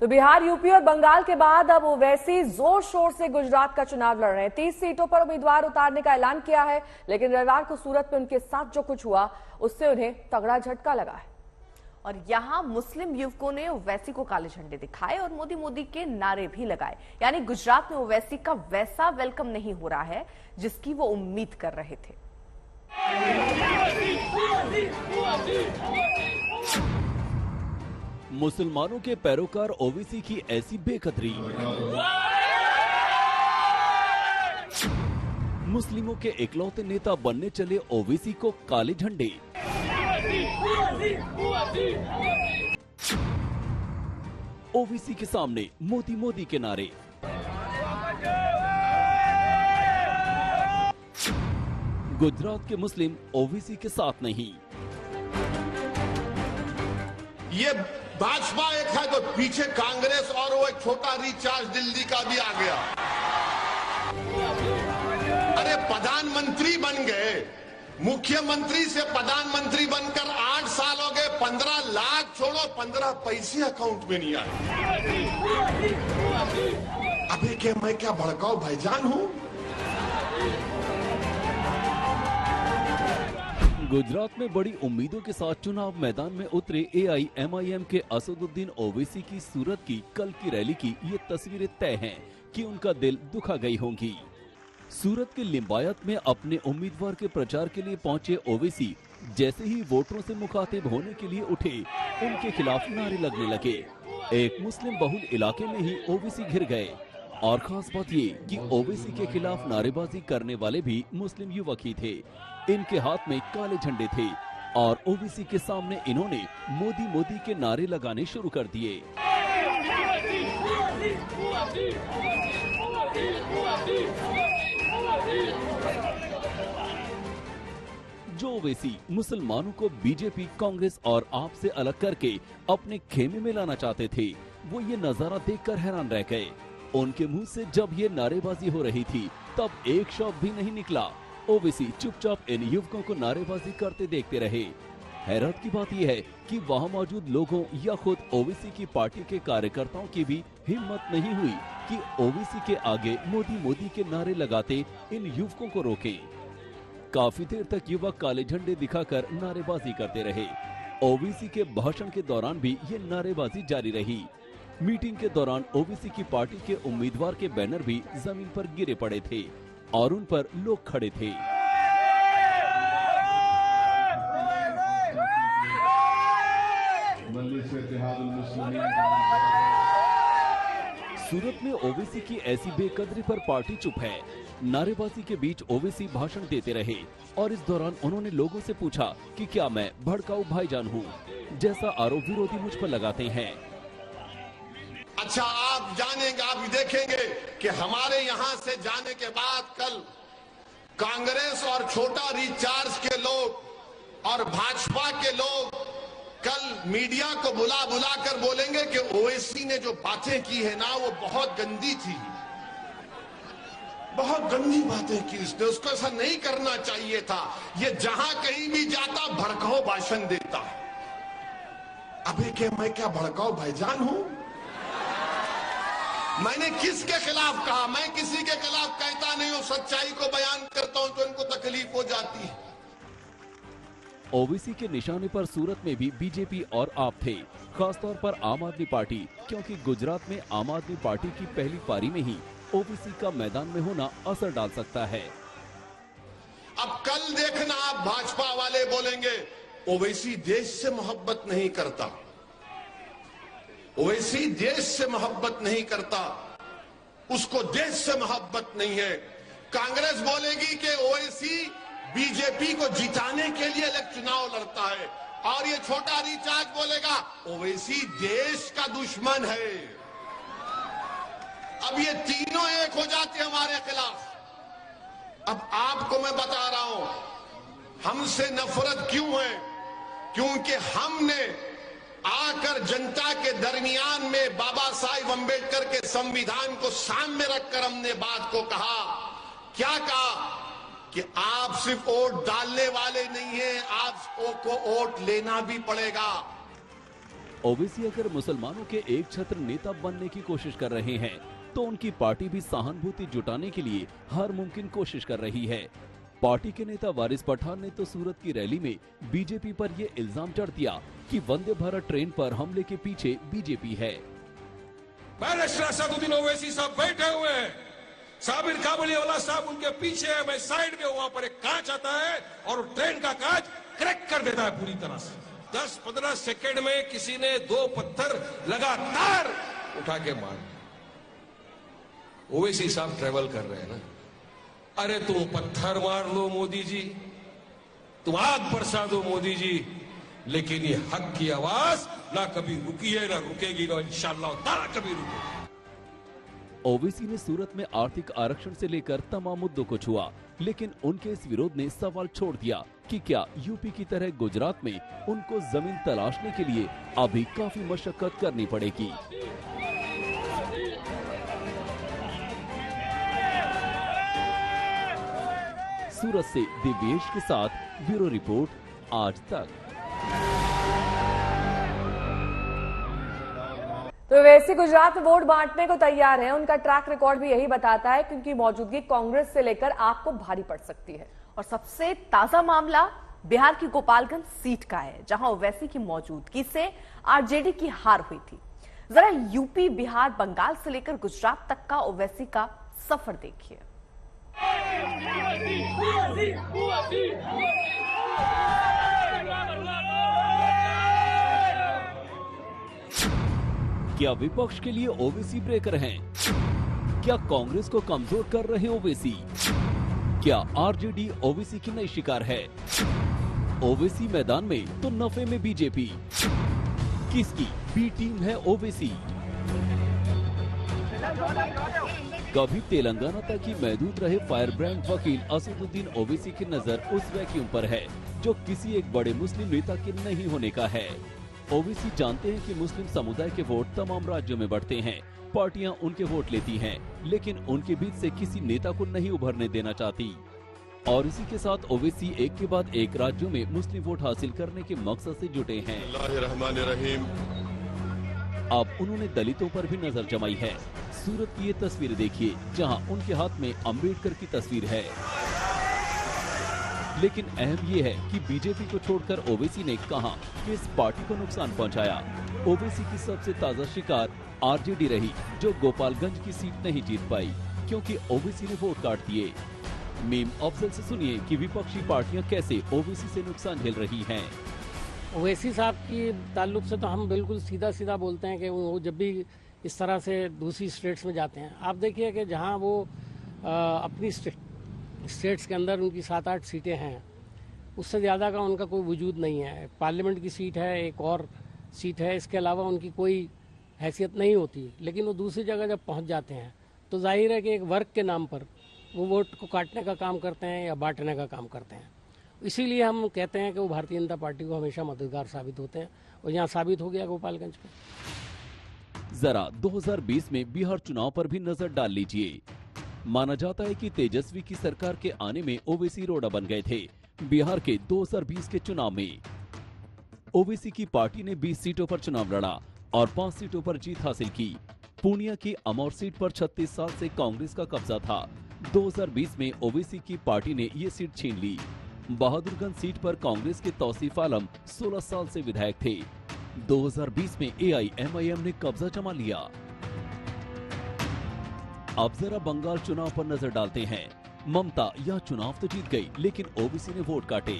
तो बिहार, यूपी और बंगाल के बाद अब ओवैसी जोर शोर से गुजरात का चुनाव लड़ रहे हैं। 30 सीटों पर उम्मीदवार उतारने का ऐलान किया है, लेकिन रविवार को सूरत में उनके साथ जो कुछ हुआ उससे उन्हें तगड़ा झटका लगा है। और यहां मुस्लिम युवकों ने ओवैसी को काले झंडे दिखाए और मोदी मोदी के नारे भी लगाए। यानी गुजरात में ओवैसी का वैसा वेलकम नहीं हो रहा है जिसकी वो उम्मीद कर रहे थे। मुसलमानों के पैरोकार ओवैसी की ऐसी बेकदरी, मुस्लिमों के इकलौते नेता बनने चले ओवैसी को काले झंडे। ओवैसी के सामने मोदी मोदी के नारे। गुजरात के मुस्लिम ओवैसी के साथ नहीं। ये भाजपा एक है तो पीछे कांग्रेस और वो एक छोटा रिचार्ज दिल्ली का भी आ गया। अरे प्रधानमंत्री बन गए, मुख्यमंत्री से प्रधानमंत्री बनकर 8 साल हो गए, 15 लाख छोड़ो 15 पैसे अकाउंट में नहीं आए। अबे के मैं क्या भड़काऊ भाईजान हूं? गुजरात में बड़ी उम्मीदों के साथ चुनाव मैदान में उतरे AIMIM के असदुद्दीन ओवैसी की सूरत की कल की रैली की ये तस्वीरें तय हैं कि उनका दिल दुखा गई होंगी। सूरत के लिंबायत में अपने उम्मीदवार के प्रचार के लिए पहुंचे ओवैसी जैसे ही वोटरों से मुखातिब होने के लिए उठे, उनके खिलाफ नारे लगने लगे। एक मुस्लिम बहुल इलाके में ही ओवैसी घिर गए। और खास बात ये कि ओवैसी के खिलाफ नारेबाजी करने वाले भी मुस्लिम युवक ही थे। इनके हाथ में काले झंडे थे और ओवैसी के सामने इन्होंने मोदी मोदी के नारे लगाने शुरू कर दिए। जो ओवैसी मुसलमानों को बीजेपी, कांग्रेस और आप से अलग करके अपने खेमे में लाना चाहते थे, वो ये नजारा देखकर हैरान रह गए। उनके मुंह से जब ये नारेबाजी हो रही थी तब एक शब्द भी नहीं निकला। ओवैसी चुपचाप इन युवकों को नारेबाजी करते देखते रहे। हैरत की बात यह है कि वहां मौजूद लोगों या खुद ओवैसी की पार्टी के कार्यकर्ताओं की भी हिम्मत नहीं हुई कि ओवैसी के आगे मोदी मोदी के नारे लगाते इन युवकों को रोकें। काफी देर तक युवक काले झंडे दिखाकर नारेबाजी करते रहे। ओवैसी के भाषण के दौरान भी ये नारेबाजी जारी रही। मीटिंग के दौरान ओवैसी की पार्टी के उम्मीदवार के बैनर भी जमीन पर गिरे पड़े थे और उन पर लोग खड़े थे। सूरत में ओवैसी की ऐसी बेकदरी पर पार्टी चुप है। नारेबाजी के बीच ओवैसी भाषण देते रहे और इस दौरान उन्होंने लोगों से पूछा कि क्या मैं भड़काऊ भाईजान हूँ, जैसा आरोप विरोधी मुझ पर लगाते हैं। अच्छा, आप जानेंगे, आप देखेंगे कि हमारे यहाँ से जाने के बाद कल कांग्रेस और छोटा रिचार्ज के लोग और भाजपा के लोग कल मीडिया को बुला कर बोलेंगे कि ओवैसी ने जो बातें की है ना, वो बहुत गंदी थी, बहुत गंदी बातें की इसने, उसको ऐसा नहीं करना चाहिए था, ये जहां कहीं भी जाता भड़काऊ भाषण देता। अबे के मैं क्या भड़काऊ भाईजान हूं? मैंने किसके खिलाफ कहा? मैं किसी के खिलाफ कहता नहीं हूं, सच्चाई को बयान करता हूं तो इनको तकलीफ हो जाती है। ओवैसी के निशाने पर सूरत में भी बीजेपी और आप थे, खासतौर पर आम आदमी पार्टी, क्योंकि गुजरात में आम आदमी पार्टी की पहली पारी में ही ओवैसी का मैदान में होना असर डाल सकता है। अब कल देखना, आप भाजपा वाले बोलेंगे ओवैसी देश से मोहब्बत नहीं करता, ओवैसी देश से मोहब्बत नहीं करता, उसको देश से मोहब्बत नहीं है। कांग्रेस बोलेगी कि ओवैसी बीजेपी को जिताने के लिए चुनाव लड़ता है, और ये छोटा रिचार्ज बोलेगा ओवैसी देश का दुश्मन है। अब ये तीनों एक हो जाते हमारे खिलाफ। अब आपको मैं बता रहा हूं हमसे नफरत क्यों है, क्योंकि हमने आकर जनता के दरमियान में बाबा साहिब अम्बेडकर के संविधान को सामने रखकर हमने बात को कहा। क्या कहा कि आप सिर्फ वोट डालने वाले नहीं हैं, आपको वोट लेना भी पड़ेगा। ओवैसी अगर मुसलमानों के एक छत्र नेता बनने की कोशिश कर रहे हैं तो उनकी पार्टी भी सहानुभूति जुटाने के लिए हर मुमकिन कोशिश कर रही है। पार्टी के नेता वारिस पठान ने तो सूरत की रैली में बीजेपी पर ये इल्जाम चढ़ दिया कि वंदे भारत ट्रेन पर हमले के पीछे बीजेपी है। बैरिस्टर असदुद्दीन ओवैसी साहब बैठे हुए हैं, साबिर काबुलीवाला साहब उनके पीछे है, मैं साइड में वहां पर एक कांच आता है और ट्रेन का कांच क्रैक कर देता है पूरी तरह से। 10-15 सेकंड में किसी ने 2 पत्थर लगातार उठा के मार। ओवैसी साहब ट्रेवल कर रहे हैं ना, अरे तुम पत्थर मार लो मोदी जी, तुम आग बरसा दो मोदी जी, लेकिन ये हक की आवाज ना कभी रुकी है ना रुकेगी, ना इंशाअल्लाह ताला कभी रुकेगी। ओवैसी ने सूरत में आर्थिक आरक्षण से लेकर तमाम मुद्दों को छुआ, लेकिन उनके इस विरोध ने सवाल छोड़ दिया कि क्या यूपी की तरह गुजरात में उनको जमीन तलाशने के लिए अभी काफी मशक्कत करनी पड़ेगी। सूरत से दिव्येश के साथ ब्यूरो रिपोर्ट, आज तक। तो वैसे गुजरात में वोट बांटने को तैयार है, उनका ट्रैक रिकॉर्ड भी यही बताता है, क्योंकि मौजूदगी कांग्रेस से लेकर आपको भारी पड़ सकती है। और सबसे ताजा मामला बिहार की गोपालगंज सीट का है, जहां ओवैसी की मौजूदगी से आरजेडी की हार हुई थी। जरा यूपी, बिहार, बंगाल से लेकर गुजरात तक का ओवैसी का सफर देखिए। क्या विपक्ष के लिए ओवैसी ब्रेकर हैं? क्या कांग्रेस को कमजोर कर रहे ओवैसी? क्या आरजेडी ओवैसी की नई शिकार है? ओवैसी मैदान में तो नफे में बीजेपी। किसकी बी टीम है ओवैसी? कभी तेलंगाना तक ही महदूद रहे फायर ब्रांड वकील असदुद्दीन ओवैसी की नजर उस वैक्यूम पर है जो किसी एक बड़े मुस्लिम नेता के नहीं होने का है। ओवैसी जानते हैं कि मुस्लिम समुदाय के वोट तमाम राज्यों में बढ़ते हैं, पार्टियां उनके वोट लेती हैं, लेकिन उनके बीच से किसी नेता को नहीं उभरने देना चाहती। और इसी के साथ ओवैसी एक के बाद एक राज्यों में मुस्लिम वोट हासिल करने के मकसद से जुटे हैं। रहमानिर्रहीम। अब उन्होंने दलितों पर भी नजर जमाई है। सूरत की ये तस्वीर देखिए, जहां उनके हाथ में अंबेडकर की तस्वीर है। लेकिन अहम ये है कि बीजेपी को छोड़कर ओवैसी ने कहा कि इस पार्टी को नुकसान पहुंचाया। ओवैसी की सबसे ताजा शिकार आरजेडी रही, जो गोपालगंज की सीट नहीं जीत पाई क्योंकि ओवैसी ने वोट काट दिए। मीम अफजल से सुनिए कि विपक्षी पार्टियां कैसे ओवैसी से नुकसान झेल रही हैं। ओवैसी साहब की ताल्लुक से तो हम बिल्कुल सीधा सीधा बोलते हैं कि वो जब भी इस तरह से दूसरी स्टेट्स में जाते हैं, आप देखिए कि जहां वो अपनी स्टेट्स के अंदर उनकी 7-8 सीटें हैं, उससे ज़्यादा का उनका कोई वजूद नहीं है। पार्लियामेंट की सीट है, एक और सीट है, इसके अलावा उनकी कोई हैसियत नहीं होती। लेकिन वो दूसरी जगह जब पहुंच जाते हैं तो जाहिर है कि एक वर्ग के नाम पर वो वोट को काटने का काम करते हैं या बांटने का काम करते हैं। इसीलिए हम कहते हैं कि वो भारतीय जनता पार्टी को हमेशा मददगार साबित होते हैं, और यहाँ साबित हो गया गोपालगंज में। जरा 2020 में बिहार चुनाव पर भी नजर डाल लीजिए। माना जाता है कि तेजस्वी की सरकार के आने में ओवैसी रोड़ा बन गए थे। बिहार के 2020 के चुनाव में ओवैसी की पार्टी ने 20 सीटों पर चुनाव लड़ा और 5 सीटों पर जीत हासिल की। पूर्णिया की अमौर सीट पर 36 साल से कांग्रेस का कब्जा था। 2020 में ओवैसी की पार्टी ने ये सीट छीन ली। बहादुरगंज सीट पर कांग्रेस के तौसीफ आलम 16 साल से विधायक थे। 2020 में AIMIM ने कब्जा जमा लिया। अब जरा बंगाल चुनाव पर नजर डालते हैं। ममता यह चुनाव तो जीत गई, लेकिन ओवैसी ने वोट काटे।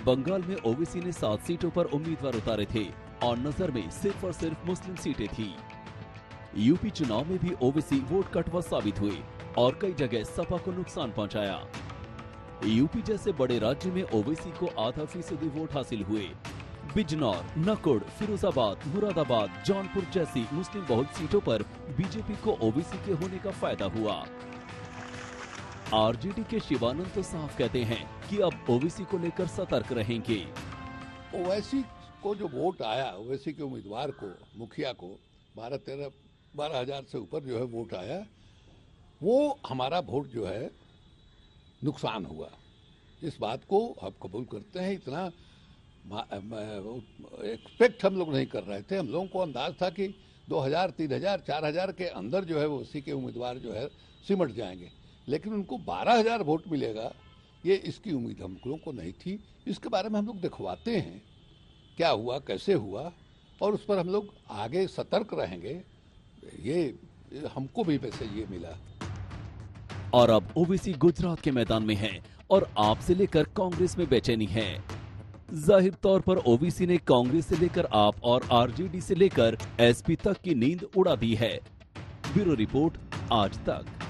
बंगाल में ओवैसी ने 7 सीटों पर उम्मीदवार उतारे थे और नजर में सिर्फ और सिर्फ मुस्लिम सीटें थी। यूपी चुनाव में भी ओवैसी वोट कटवा साबित हुए और कई जगह सपा को नुकसान पहुंचाया। यूपी जैसे बड़े राज्य में ओवैसी को 0.5% वोट हासिल हुए। बिजनौर, नकुड़, फिरोजाबाद, मुरादाबाद, जौनपुर जैसी मुस्लिम बहुल सीटों पर बीजेपी को ओवैसी के होने का फायदा हुआ। आरजेडी के शिवानंद तो साफ कहते हैं कि अब ओवैसी को लेकर सतर्क रहेंगे। ओवैसी को जो वोट आया, ओवैसी के उम्मीदवार को, मुखिया को 12,000 से ऊपर जो है वोट आया, वो हमारा वोट जो है नुकसान हुआ। इस बात को हम कबूल करते हैं। इतना एक्सपेक्ट हम लोग नहीं कर रहे थे। हम लोगों को अंदाज था कि 2000, 3000, 4000 के अंदर जो है वो ओवैसी के उम्मीदवार जो है सिमट जाएंगे, लेकिन उनको 12000 वोट मिलेगा, ये इसकी उम्मीद हम लोगों को नहीं थी। इसके बारे में हम लोग दिखवाते हैं क्या हुआ, कैसे हुआ, और उस पर हम लोग आगे सतर्क रहेंगे। ये हमको भी वैसे ये मिला। और अब ओवैसी गुजरात के मैदान में है और आप से लेकर कांग्रेस में बेचैनी है। जाहिर तौर पर ओवैसी ने कांग्रेस से लेकर आप और आरजेडी से लेकर एसपी तक की नींद उड़ा दी है। ब्यूरो रिपोर्ट, आज तक।